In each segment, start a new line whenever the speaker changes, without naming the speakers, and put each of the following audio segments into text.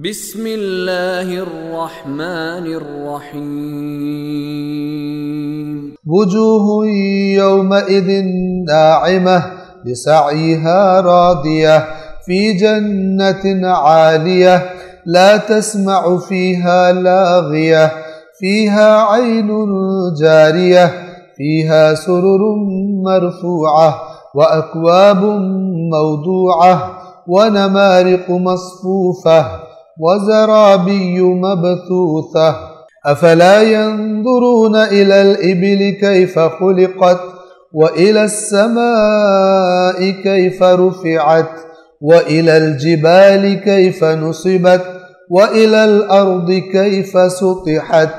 بسم اللہ الرحمن الرحیم
وجوه يومئذ ناعمة لسعيها راضية في جنة عالية لا تسمع فيها لاغية فيها عين جارية فيها سرر مرفوعة وأكواب موضوعة ونمارق مصفوفة وزرابي مبثوثة أفلا ينظرون إلى الإبل كيف خلقت وإلى السماء كيف رفعت وإلى الجبال كيف نصبت وإلى الأرض كيف سطحت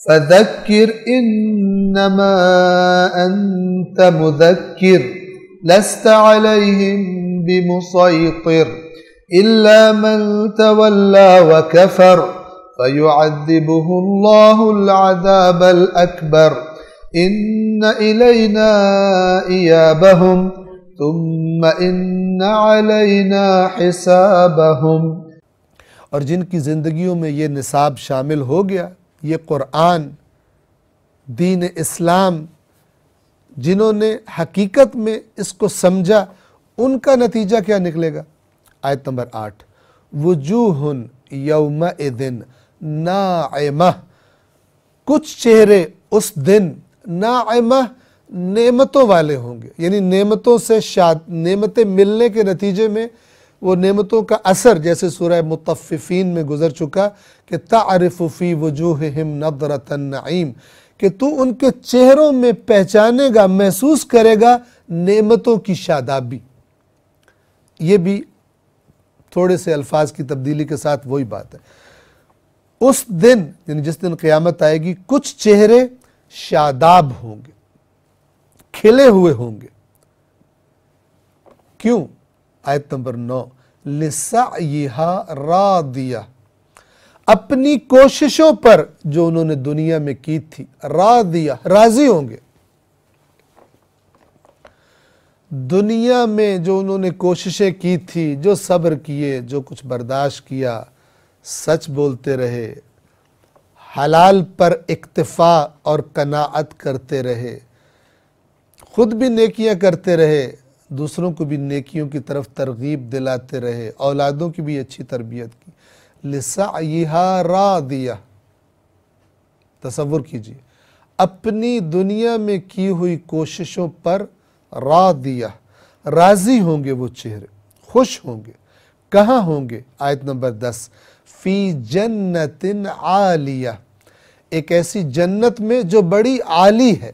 فذكر إنما أنت مذكر لست عليهم بمسيطر إلا من تولى وكفر فيعذبه الله العذاب الأكبر إن إلينا إيابهم ثم إن علينا حسابهم۔
اور جن کی زندگیوں میں یہ نصاب شامل ہو گیا، یہ قرآن، دین اسلام، جنہوں نے حقیقت میں اس کو سمجھا، ان کا نتیجہ کیا نکلے گا؟ آیت نمبر 8، وجوہ یومئذ ناعمہ، کچھ چہرے اس دن ناعمہ نعمتوں والے ہوں گے، یعنی نعمتوں سے نعمتیں ملنے کے نتیجے میں وہ نعمتوں کا اثر، جیسے سورہ مطففین میں گزر چکا کہ تعرف فی وجوہہم نضرۃ النعیم، کہ تو ان کے چہروں میں پہچانے گا، محسوس کرے گا نعمتوں کی شادابی۔ یہ بھی تھوڑے سے الفاظ کی تبدیلی کے ساتھ وہی بات ہے۔ اس دن، یعنی جس دن قیامت آئے گی، کچھ چہرے شاداب ہوں گے، کھلے ہوئے ہوں گے۔ کیوں؟ آیت نمبر 9، لِسَعْيِهَا رَاضِيَةٌ، اپنی کوششوں پر جو انہوں نے دنیا میں کی تھی، راضیہ، راضی ہوں گے۔ دنیا میں جو انہوں نے کوششیں کی تھی، جو صبر کیے، جو کچھ برداشت کیا، سچ بولتے رہے، حلال پر اکتفا اور قناعت کرتے رہے، خود بھی نیکیاں کرتے رہے، دوسروں کو بھی نیکیوں کی طرف ترغیب دلاتے رہے، اولادوں کی بھی اچھی تربیت کی، لِسَعْيِهَا رَاضِيَةٌ، تصور کیجئے اپنی دنیا میں کی ہوئی کوششوں پر راضیہ، راضی ہوں گے وہ چہرے، خوش ہوں گے۔ کہاں ہوں گے؟ آیت نمبر 10، فی جنت عالیہ، ایک ایسی جنت میں جو بڑی عالی ہے،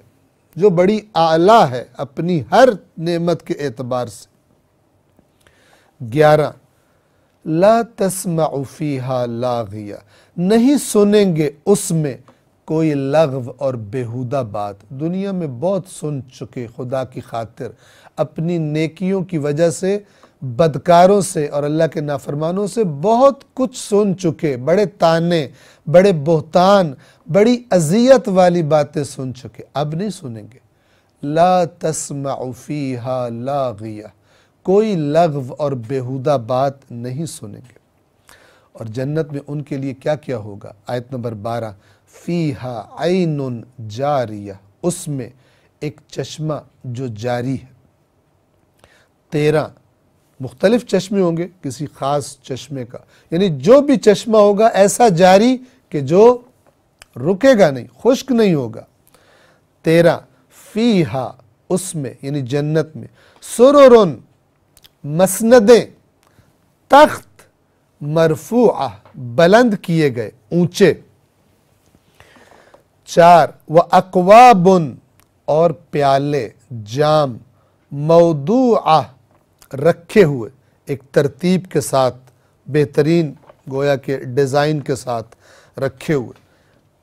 جو بڑی اعلیٰ ہے اپنی ہر نعمت کے اعتبار سے۔ 11، لا تسمع فیہا لاغیہ، نہیں سنیں گے اس میں کوئی لغو اور بیہودہ بات۔ دنیا میں بہت سن چکے، خدا کی خاطر اپنی نیکیوں کی وجہ سے بدکاروں سے اور اللہ کے نافرمانوں سے بہت کچھ سن چکے، بڑے تانے، بڑے بہتان، بڑی اذیت والی باتیں سن چکے، اب نہیں سنیں گے۔ لا تسمع فیہا لاغیہ، کوئی لغو اور بیہودہ بات نہیں سنیں گے۔ اور جنت میں ان کے لیے کیا کیا ہوگا؟ آیت نمبر 12، فیہا عین جاریہ، اس میں ایک چشمہ جو جاری ہے۔ 13، مختلف چشمے ہوں گے، کسی خاص چشمے کا، یعنی جو بھی چشمہ ہوگا ایسا جاری کہ جو رکے گا نہیں، خشک نہیں ہوگا۔ 13، فیہا، اس میں یعنی جنت میں، سررن، مسندیں، تخت، مرفوعہ، بلند کیے گئے، اونچے۔ 4، وَأَقْوَابٌ، اور پیالے، جام، موضوعہ، رکھے ہوئے، ایک ترتیب کے ساتھ، بہترین گویا کہ ڈیزائن کے ساتھ رکھے ہوئے۔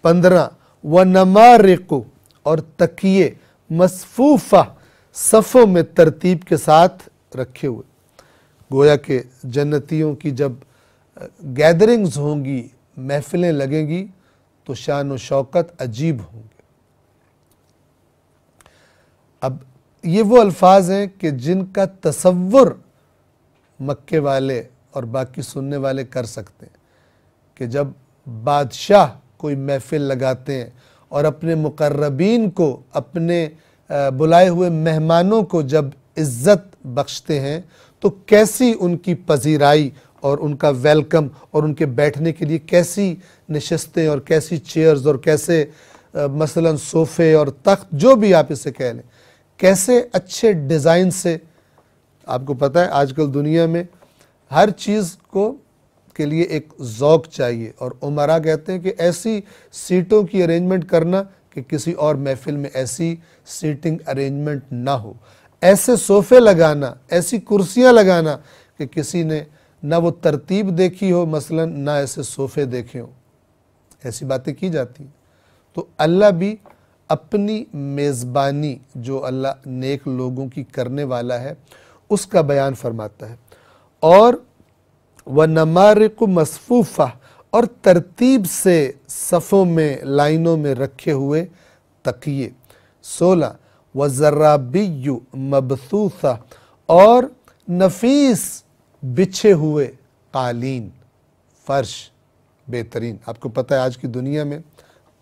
15، وَنَمَارِقُ، اور تکیے، مصفوفہ، صفوں میں ترتیب کے ساتھ رکھے ہوئے۔ گویا کہ جنتیوں کی جب گیدرنگز ہوں گی، محفلیں لگیں گی، تو شان و شوکت عجیب ہوں گے۔ اب یہ وہ الفاظ ہیں کہ جن کا تصور مکے والے اور باقی سننے والے کر سکتے ہیں۔ کہ جب بادشاہ کوئی محفل لگاتے ہیں اور اپنے مقربین کو، اپنے بلائے ہوئے مہمانوں کو جب عزت بخشتے ہیں تو کیسی ان کی پذیرائی اور ان کا ویلکم اور ان کے بیٹھنے کے لیے کیسی نشستیں اور کیسی چیئرز اور کیسے مثلا صوفے اور تخت جو بھی آپ اسے کہہ لیں، کیسے اچھے ڈیزائن سے. آپ کو پتہ ہے آج کل دنیا میں ہر چیز کے لیے ایک ذوق چاہیے، اور عمرا کہتے ہیں کہ ایسی سیٹوں کی ارینجمنٹ کرنا کہ کسی اور محفل میں ایسی سیٹنگ ارینجمنٹ نہ ہو، ایسے صوفے لگانا، ایسی کرسیاں لگانا کہ کسی نے نہ وہ ترتیب دیکھی ہو، مثلا نہ ایسے صوفے دیکھے ہوں. ایسی باتیں کی جاتی ہیں. تو اللہ بھی اپنی میزبانی جو اللہ نیک لوگوں کی کرنے والا ہے اس کا بیان فرماتا ہے. اور وَنَمَارِقُ مَصْفُوفَةٌ، اور ترتیب سے صفوں میں، لائنوں میں رکھے ہوئے تکیے. 16 وَزَرَابِيُّ مَبْثُوثَةٌ، اور نفیس بچھے ہوئے قالین، فرش بہترین. آپ کو پتہ ہے آج کی دنیا میں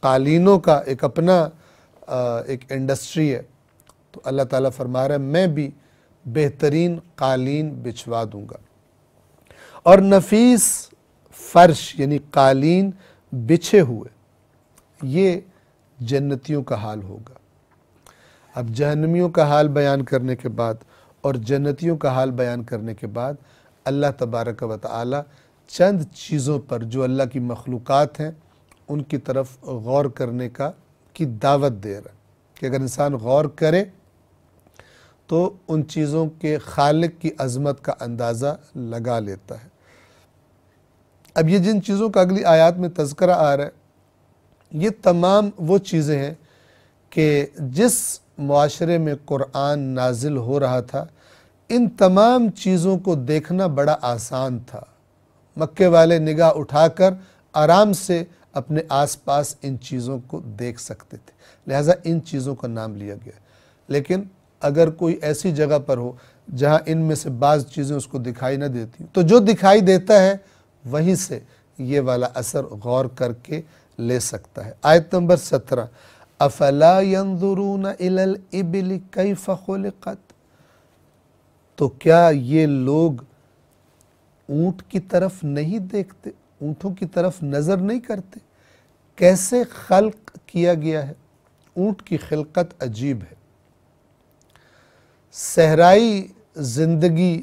قالینوں کا ایک اپنا ایک انڈسٹری ہے. تو اللہ تعالیٰ فرما رہا ہے میں بھی بہترین قالین بچھوا دوں گا. اور نفیس فرش یعنی قالین بچھے ہوئے، یہ جنتیوں کا حال ہوگا. اب جہنمیوں کا حال بیان کرنے کے بعد اور جنتیوں کا حال بیان کرنے کے بعد اللہ تبارک و تعالی چند چیزوں پر جو اللہ کی مخلوقات ہیں ان کی طرف غور کرنے کی دعوت دے رہا ہے کہ اگر انسان غور کرے تو ان چیزوں کے خالق کی عظمت کا اندازہ لگا لیتا ہے. اب یہ جن چیزوں کا اگلی آیات میں تذکرہ آ رہا ہے یہ تمام وہ چیزیں ہیں کہ جس معاشرے میں قرآن نازل ہو رہا تھا ان تمام چیزوں کو دیکھنا بڑا آسان تھا. مکے والے نگاہ اٹھا کر آرام سے اپنے آس پاس ان چیزوں کو دیکھ سکتے تھے، لہٰذا ان چیزوں کا نام لیا گیا. لیکن اگر کوئی ایسی جگہ پر ہو جہاں ان میں سے بعض چیزیں اس کو دکھائی نہ دیتی تو جو دکھائی دیتا ہے وہیں سے یہ والا اثر غور کر کے لے سکتا ہے. آیت نمبر 17 افلا ينظرون الى الابل كيف خلقت، تو کیا یہ لوگ اونٹ کی طرف نہیں دیکھتے، اونٹوں کی طرف نظر نہیں کرتے کیسے خلق کیا گیا ہے. اونٹ کی خلقت عجیب ہے. صحرائی زندگی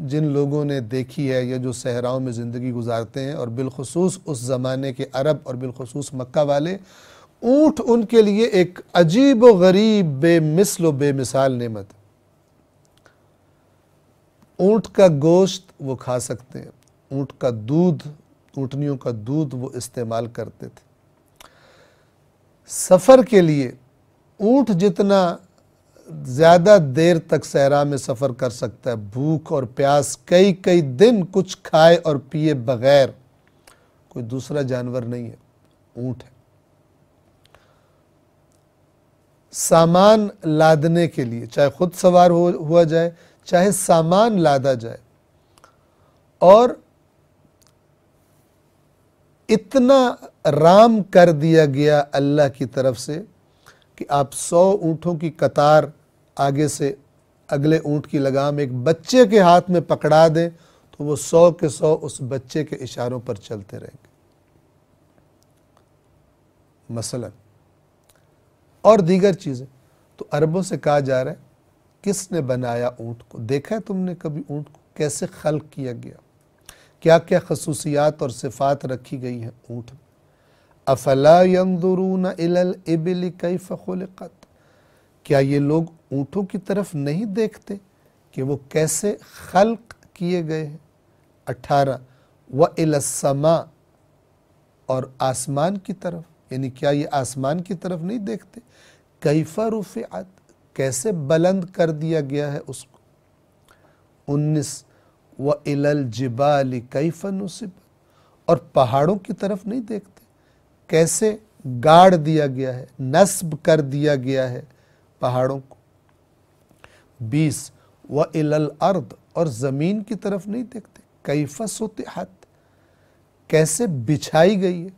جن لوگوں نے دیکھی ہے یا جو صحراؤں میں زندگی گزارتے ہیں، اور بالخصوص اس زمانے کے عرب اور بالخصوص مکہ والے، اونٹ ان کے لیے ایک عجیب و غریب بے مثل و بے مثال نعمت. اونٹ کا گوشت وہ کھا سکتے ہیں، اونٹ کا دودھ، اونٹنیوں کا دودھ وہ استعمال کرتے تھے. سفر کے لیے اونٹ جتنا زیادہ دیر تک صحرا میں سفر کر سکتا ہے، بھوک اور پیاس کئی دن کچھ کھائے اور پیے بغیر، کوئی دوسرا جانور نہیں ہے، اونٹ ہے. سامان لادنے کے لیے چاہے خود سوار ہوا جائے چاہے سامان لادا جائے، اور اتنا رام کر دیا گیا اللہ کی طرف سے کہ آپ 100 اونٹوں کی قطار آگے سے اگلے اونٹ کی لگام ایک بچے کے ہاتھ میں پکڑا دیں تو وہ 100 کے 100 اس بچے کے اشاروں پر چلتے رہیں گے مثلا، اور دیگر چیزیں. تو عربوں سے کہا جا رہا ہے کس نے بنایا اونٹ کو؟ دیکھا ہے تم نے کبھی اونٹ کو کیسے خلق کیا گیا، کیا کیا خصوصیات اور صفات رکھی گئی ہیں اونٹ میں. افلا ينظرون الى الابل كيف خلقت، کیا یہ لوگ اونٹوں کی طرف نہیں دیکھتے کہ وہ کیسے خلق کیے گئے ہیں. 18 وَإِلَى السَّمَاءِ، اور آسمان کی طرف، یعنی کیا یہ آسمان کی طرف نہیں دیکھتے کیف رفعت، کیسے بلند کر دیا گیا ہے اس کو. 19 وَإِلَى الْجِبَالِ كَيْفَ نُصِبَتْ، اور پہاڑوں کی طرف نہیں دیکھتے کیسے گاڑ دیا گیا ہے، نصب کر دیا گیا ہے پہاڑوں کو. 20 وَإِلَى الْأَرْضِ، اور زمین کی طرف نہیں دیکھتے کیف سطحت، کیسے بچھائی گئی ہے.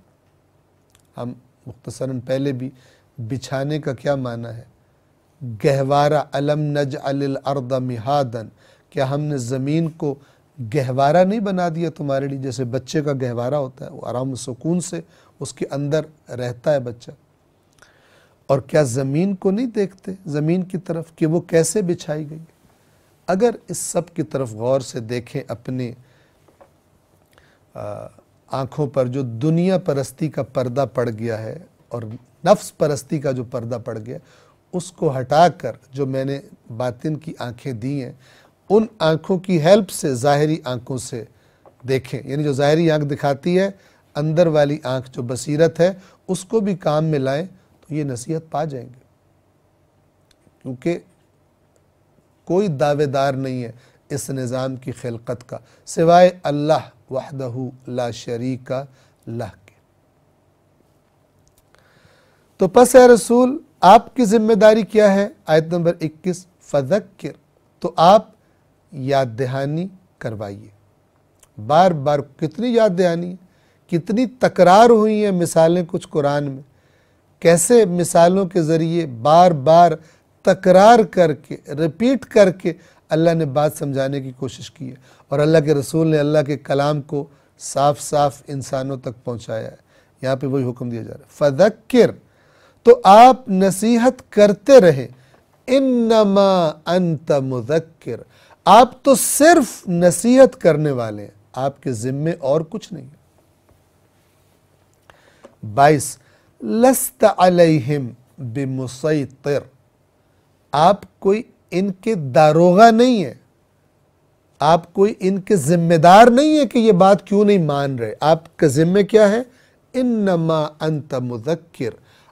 ہم مختصراً پہلے بھی بچھانے کا کیا معنی ہے؟ گہوارہ. الم نجعل الارض مہادا، کیا ہم نے زمین کو گہوارہ نہیں بنا دیا تمہارے لیے؟ جیسے بچے کا گہوارہ ہوتا ہے، وہ آرام و سکون سے اس کے اندر رہتا ہے بچہ. اور کیا زمین کو نہیں دیکھتے، زمین کی طرف، کہ وہ کیسے بچھائی گئی؟ اگر اس سب کی طرف غور سے دیکھیں، اپنی آنکھوں پر جو دنیا پرستی کا پردہ پڑ گیا ہے اور نفس پرستی کا جو پردہ پڑ گیا، اس کو ہٹا کر جو میں نے باطن کی آنکھیں دی ہیں، ان آنکھوں کی ہیلپ سے ظاہری آنکھوں سے دیکھیں. یعنی جو ظاہری آنکھ دکھاتی ہے، اندر والی آنکھ جو بصیرت ہے، اس کو بھی کام میں لائیں تو یہ نصیحت پا جائیں گے. کیونکہ کوئی دعوے دار نہیں ہے اس نظام کی خلقت کا سوائے اللہ وحدہ لا شریک لہ کے. تو پس اے رسول آپ کی ذمہ داری کیا ہے؟ آیت نمبر 21، فذکر، تو آپ یاد دہانی کروائیے. بار بار کتنی یاد دہانی، کتنی تکرار ہوئی ہیں مثالیں کچھ قرآن میں، کیسے مثالوں کے ذریعے بار بار تکرار کر کے، ریپیٹ کر کے اللہ نے بات سمجھانے کی کوشش کی ہے. اور اللہ کے رسول نے اللہ کے کلام کو صاف صاف انسانوں تک پہنچایا ہے. یہاں پہ وہی حکم دیا جا رہا ہے، فذکر، تو آپ نصیحت کرتے رہیں. انما انت مذکر، آپ تو صرف نصیحت کرنے والے ہیں، آپ کے ذمے اور کچھ نہیں ہے. 22، لست علیہم بمسیطر، آپ کوئی ان کے داروغہ نہیں ہے، آپ کوئی ان کے ذمہ دار نہیں ہے کہ یہ بات کیوں نہیں مان رہے. آپ کا ذمہ کیا ہے؟ انما انت مذکر،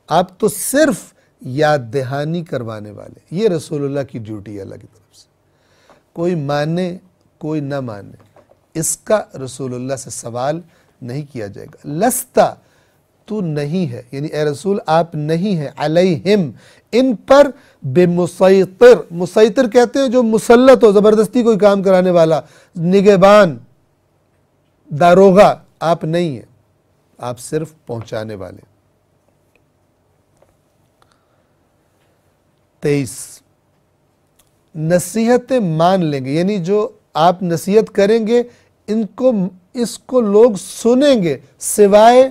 آپ تو صرف یاد دہانی کروانے والے. یہ رسول اللہ کی ڈیوٹی ہے اللہ کی طرف سے. کوئی مانے کوئی نہ مانے، اس کا رسول اللہ سے سوال نہیں کیا جائے گا. لستا، تو نہیں ہے، یعنی اے رسول آپ نہیں ہیں، علیہم، ان پر، بمسیطر. مسیطر کہتے ہیں جو مسلط ہو، زبردستی کوئی کام کرانے والا، نگہبان، داروغہ. آپ نہیں ہیں، آپ صرف پہنچانے والے. 23، نصیحتیں مان لیں گے، یعنی جو آپ نصیحت کریں گے اس کو لوگ سنیں گے سوائے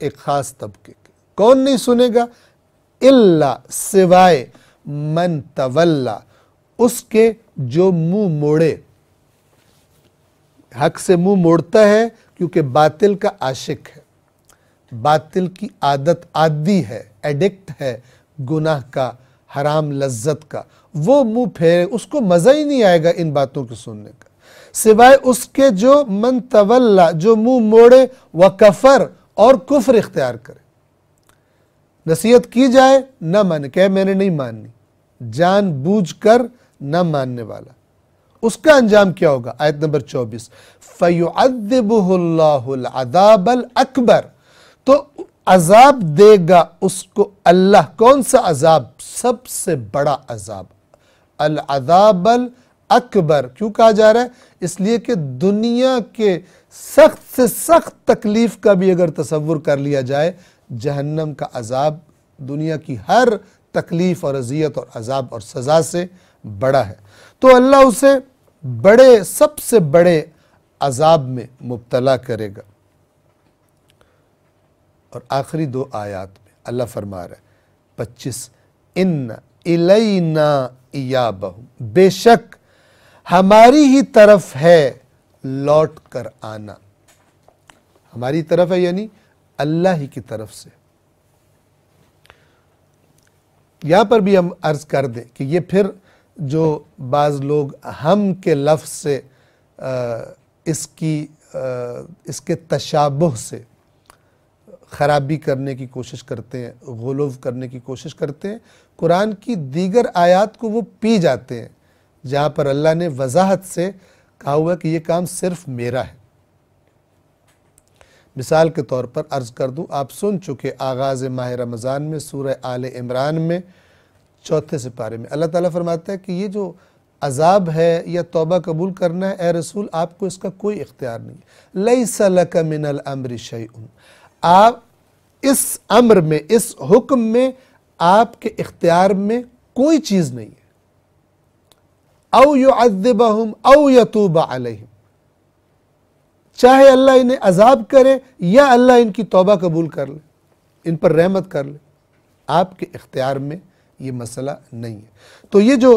ایک خاص طبقے کے. کون نہیں سنے گا؟ الا، سوائے، من تولا، اس کے جو منہ موڑے. حق سے منہ موڑتا ہے کیونکہ باطل کا عاشق ہے، باطل کی عادت، عادی ہے، ایڈکٹ ہے گناہ کا، حرام لذت کا. وہ منہ پھیرے، اس کو مزہ ہی نہیں آئے گا ان باتوں کو سننے کا، سوائے اس کے جو من تولا، جو منہ موڑے، وکفر، اور کفر اختیار کرے. نصیحت کی جائے نہ مانے، کہ میں نے نہیں ماننی، جان بوجھ کر نہ ماننے والا. اس کا انجام کیا ہوگا؟ آیت نمبر 24، فَيُعَذِّبُهُ اللَّهُ الْعَذَابَ الْأَكْبَرَ، تو عذاب دے گا اس کو اللہ. کون سا عذاب؟ سب سے بڑا عذاب، العذاب الاکبر. کیوں کہا جا رہا ہے؟ اس لیے کہ دنیا کے سخت سے سخت تکلیف کا بھی اگر تصور کر لیا جائے، جہنم کا عذاب دنیا کی ہر تکلیف اور اذیت اور عذاب اور سزا سے بڑا ہے. تو اللہ اسے بڑے، سب سے بڑے عذاب میں مبتلا کرے گا. اور آخری 2 آیات میں اللہ فرما رہا ہے 25، ان الینا ایابہم، بے شک ہماری ہی طرف ہے لوٹ کر آنا. ہماری طرف ہے یعنی اللہ ہی کی طرف سے. یہاں پر بھی ہم عرض کر دیں کہ یہ پھر جو بعض لوگ ہم کے لفظ سے اس کے تشابہ سے خرابی کرنے کی کوشش کرتے ہیں، غلو کرنے کی کوشش کرتے ہیں، قرآن کی دیگر آیات کو وہ پی جاتے ہیں جہاں پر اللہ نے وضاحت سے کہا ہوا کہ یہ کام صرف میرا ہے. مثال کے طور پر عرض کر دوں، آپ سن چکے آغاز ماہ رمضان میں سورہ آل عمران میں 4 سپارے میں اللہ تعالیٰ فرماتا ہے کہ یہ جو عذاب ہے یا توبہ قبول کرنا ہے، اے رسول آپ کو اس کا کوئی اختیار نہیں ہے۔ لیس لک من الامر شیء، آپ اس امر میں، اس حکم میں آپ کے اختیار میں کوئی چیز نہیں ہے۔ او یعذبہم او یتوب علیہم، چاہے اللہ انہیں عذاب کرے یا اللہ ان کی توبہ قبول کر لے، ان پر رحمت کر لے، آپ کے اختیار میں یہ مسئلہ نہیں ہے۔ تو یہ جو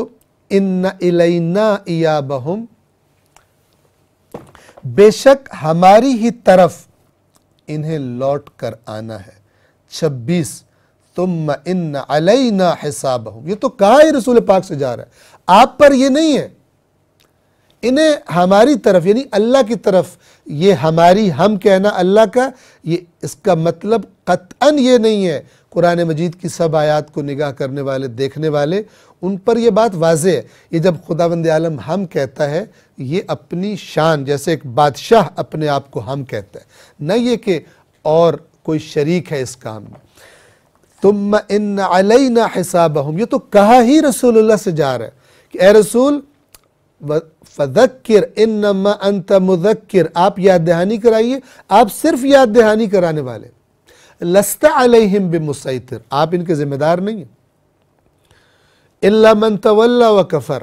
ان الینا ایابہم، بے شک ہماری ہی طرف انہیں لوٹ کر آنا ہے۔ 26 ثم ان علینا حسابہم، یہ تو کہا ہی رسول پاک سے جا رہا ہے، آپ پر یہ نہیں ہے، انہیں ہماری طرف یعنی اللہ کی طرف، یہ ہماری ہم کہنا اللہ کا، یہ اس کا مطلب قطعاً یہ نہیں ہے۔ قرآن مجید کی سب آیات کو نگاہ کرنے والے، دیکھنے والے، ان پر یہ بات واضح ہے۔ یہ جب خداوند عالم ہم کہتا ہے، یہ اپنی شان، جیسے ایک بادشاہ اپنے آپ کو ہم کہتا ہے، نہ یہ کہ اور کوئی شریک ہے اس کام میں۔ ثم ان علینا حسابہم، یہ تو کہا ہی رسول اللہ سے جا رہا ہے کہ اے رسول فذکر انما انت مذکر، آپ یاد دہانی کرائیے، آپ صرف یاد دہانی کرانے والے، لست علیہم بمسیطر، آپ ان کے ذمہ دار نہیں ہیں۔ الا من تولی وکفر،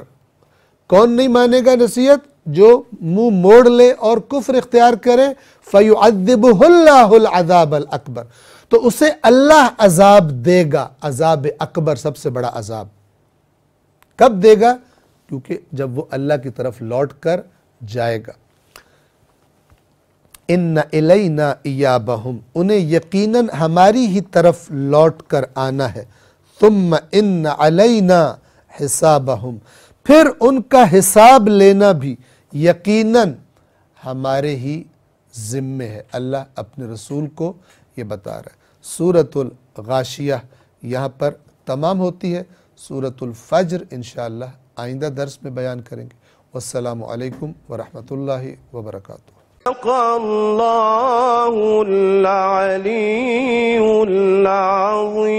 کون نہیں مانے گا نصیحت؟ جو منہ موڑ لے اور کفر اختیار کرے، فیعذبہ اللہ العذاب الاکبر، تو اسے اللہ عذاب دے گا، عذاب اکبر، سب سے بڑا عذاب۔ کب دے گا؟ کیونکہ جب وہ اللہ کی طرف لوٹ کر جائے گا۔ ان الینا ایابہم، انہیں یقیناً ہماری ہی طرف لوٹ کر آنا ہے۔ ثم ان علینا حسابہم، پھر ان کا حساب لینا بھی یقیناً ہمارے ہی ذمے ہے۔ اللہ اپنے رسول کو یہ بتا رہا ہے۔ سورۃ الغاشیہ یہاں پر تمام ہوتی ہے۔ سورۃ الفجر انشاءاللہ آئندہ درس میں بیان کریں گے۔ والسلام علیکم ورحمۃ اللہ وبرکاتہ۔
صدق اللہ العلی العظیم۔